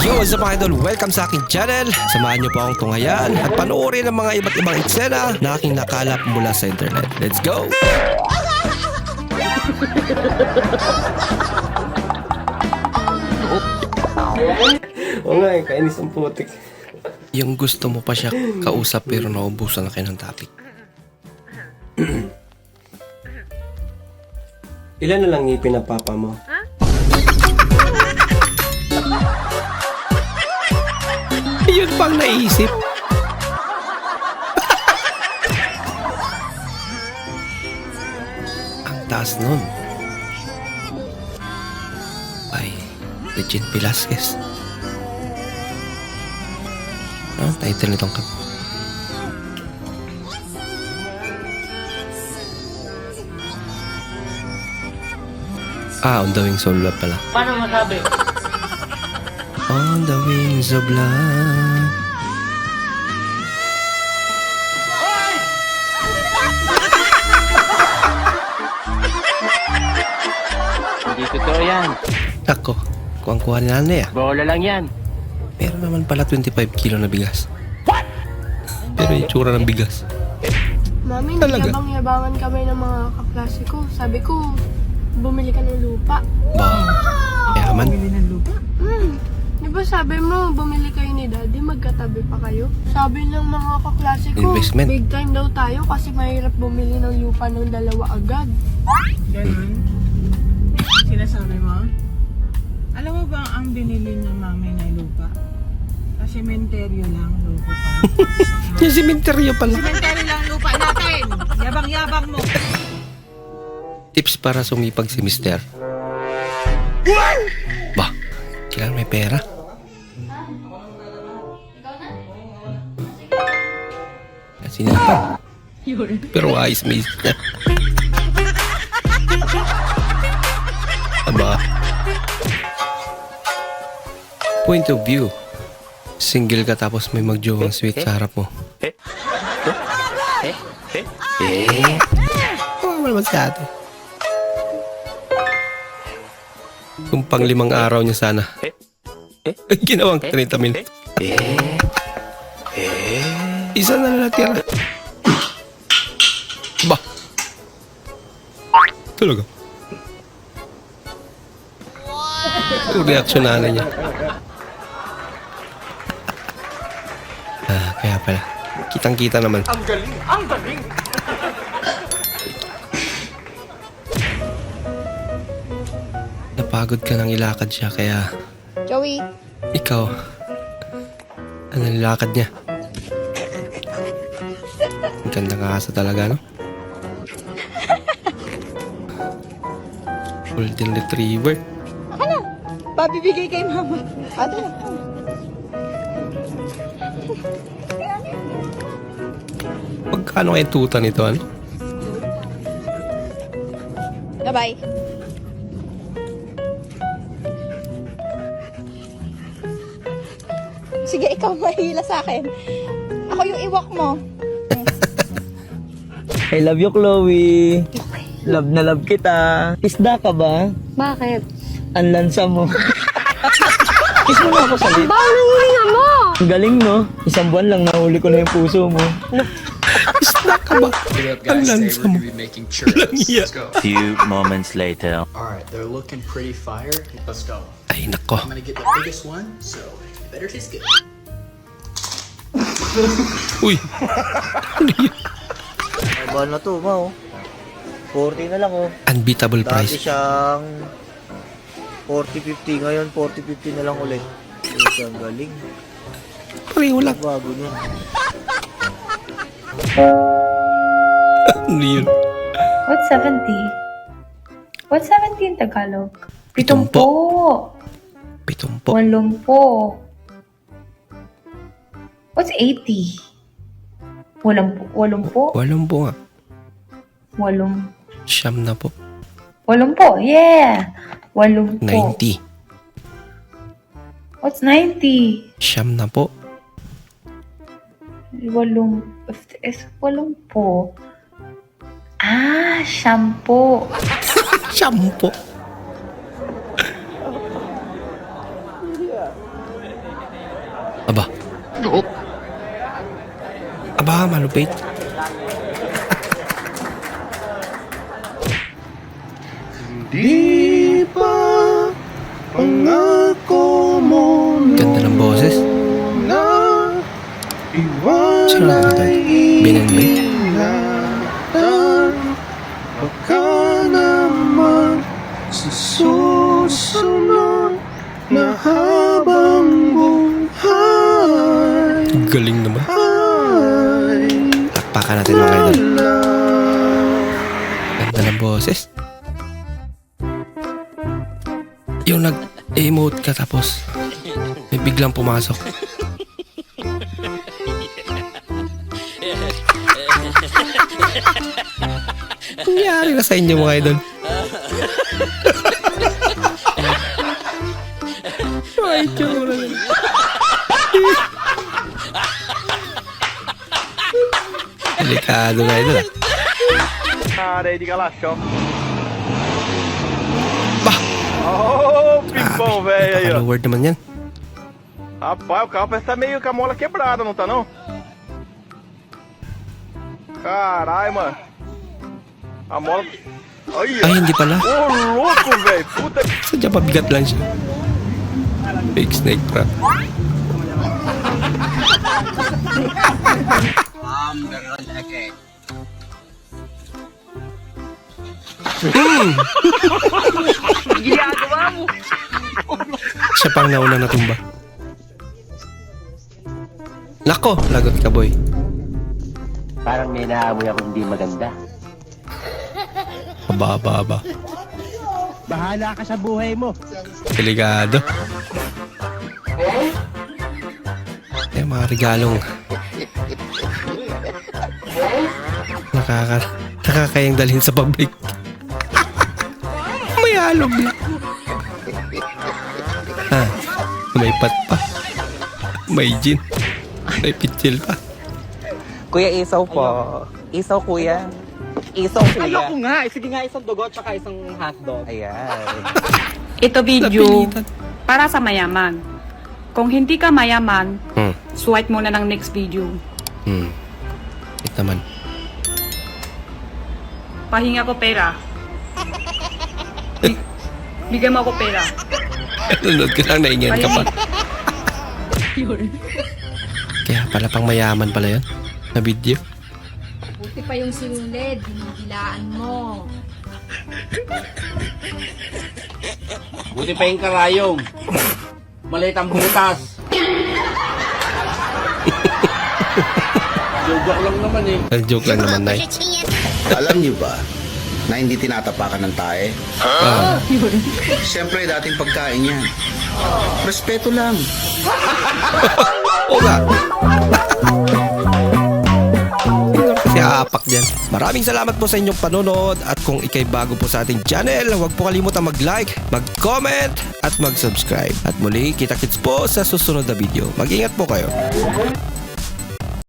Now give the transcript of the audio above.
Yo, what's up mga idol? Welcome sa aking channel. Samahan niyo po akong tunghayan at panoorin ang mga iba't ibang eksena na aking nakalap mula sa internet. Let's go! Oo nga, kainis ang putik. Yung gusto mo pa siya kausap pero naubusan na kayo ng topic. Ilan na lang ngipin ng papa mo? Yun pang naisip. Ang taas nun. Ay, Regine Velasquez. Ano ang title nitong kap? On the Wings of Love pala. Paano masabi? On the Wings of Love. Hindi totoo yan. Ako, kuha ni nanay ah. Bola lang yan. Meron naman pala 25 kilo na bigas. Pero yung tsura ng bigas. Mami, Talaga? yabang-yabangan kami ng mga kaklase ko. Sabi ko, bumili ka ng lupa. Ba, yaman. Di ba sabi mo, bumili kayo ni Daddy, magkatabi pa kayo? Sabi ng mga kaklase ko, Investment. big time daw tayo kasi mahirap bumili ng lupa ng dalawa agad. Ganun? Sinasabi mo? Alam mo ba ang binili ni mami na lupa? Sa sementeryo lang, lupa pa. Yung simenteryo pala. Sementeryo lang lupa natin! Yabang-yabang mo! Tips para sumipag si Mister. Ba, kailangan may pera. Sinipag. Pero ayos Mister. Aba. Point of view. Single ka tapos may magjowang sweet sa harap mo. Oo naman sa atin. Kung pang 5 araw niya sana. Ginawang 30 minutes. Isa na lang natira. Ba? Talaga? Yung reaksyon na niya. Kaya pala. Kitang-kita naman. Ang galing! Ang galing! Napagod ka nang ilakad siya kaya Joey, ikaw, ano nilakad niya? Ang ganda nga asa talaga, no? Golden Retriever. Pabibigay kay mama. Ano? Magkano kaya tuta nito, ano? bye-bye. Sige, ikaw mahila sa akin. Ako yung iwak mo. I love you, Chloe. Love na love kita. Isda ka ba? Bakit? Ang lansa mo. Kiss mo na ako sa lips. Bawal ang hininga mo! Ang galing, no? Isang buwan lang nahuli ko na yung puso mo. Isda ka ba? Ang lansa mo. Walang iya. Few moments later. Alright, they're looking pretty fire. Let's go. Ay, nako. I'm gonna get the biggest one, so it better taste good. Uy. Ano yun? Ay, mahal na to, ma, oh. 40 na lang, oh. Unbeatable Dati price. siyang 40-50, ngayon 40-50 na lang ulit. Ang galing. Pareho lang. Bago niya. Ano yun? What's 70? What's 70 in Tagalog? Pitumpo. Pitumpo. 70. Walumpo. What's 80? Walumpo? Walumpo nga. Siyam na po. Walumpo, yeah! Walumpo. 90. What's 90? Siyam na po. Walumpo. Shampoo. Shampoo. Aba. Aba, malupit. Ganda ng boses. Sino na ito? Binenbe? Galing naman. Takpakan natin mga idol. Ganda ng boses. Yung nag-emote ka tapos may biglang pumasok. Nangyari na sa inyo mga idol. Ay, tsura na. Delikado na idol ah. Ready ka lascio? Bah! Oh, pimpão, velho aí, ó. Ano word naman yan? Rapaz, o carro parece que tá meio com a mola quebrada, não tá não? Caralho, mano. A mola... Aí, Ay, hindi pala. Ô, louco, velho. Puta... Sadya pabigat lang siya. Fake snake trap. Siya pang nauna natumba. Nako, lagot ka boy. Parang may naamoy ako hindi maganda. Aba. Bahala ka sa buhay mo. Delikado. Mga regalong nakakayang dalhin sa public. May halog na. May pat pa. May gin. May pitsil pa. Kuya, isaw po. Isaw, kuya. Isaw, kuya. Ayoko nga. Sige nga, isang dugo tsaka isang hotdog. Ayan. Ito video Napilitan. para sa mayaman. Kung hindi ka mayaman, Hmm. swipe muna ng next video. It naman. Pahinga ko pera. Bigyan mo ako pera. Nanonood ka lang, naingyan ka pa. Kaya pala pang mayaman pala yun. Na video. Buti pa yung sinulid, hinihilaan mo. Buti pa yung karayom. Maliit ang butas. Joke lang naman eh. Nag-joke lang naman, Nay. Alam niyo ba na hindi tinatapakan ng tae? Siyempre, dating pagkain yan. Respeto lang. Oo nga. Kasi aapak dyan. Maraming salamat po sa inyong panonood. At kung ikay bago po sa ating channel, huwag po kalimutan mag-like, mag-comment, at mag-subscribe. At muli, kita-kits po sa susunod na video. Mag-ingat po kayo.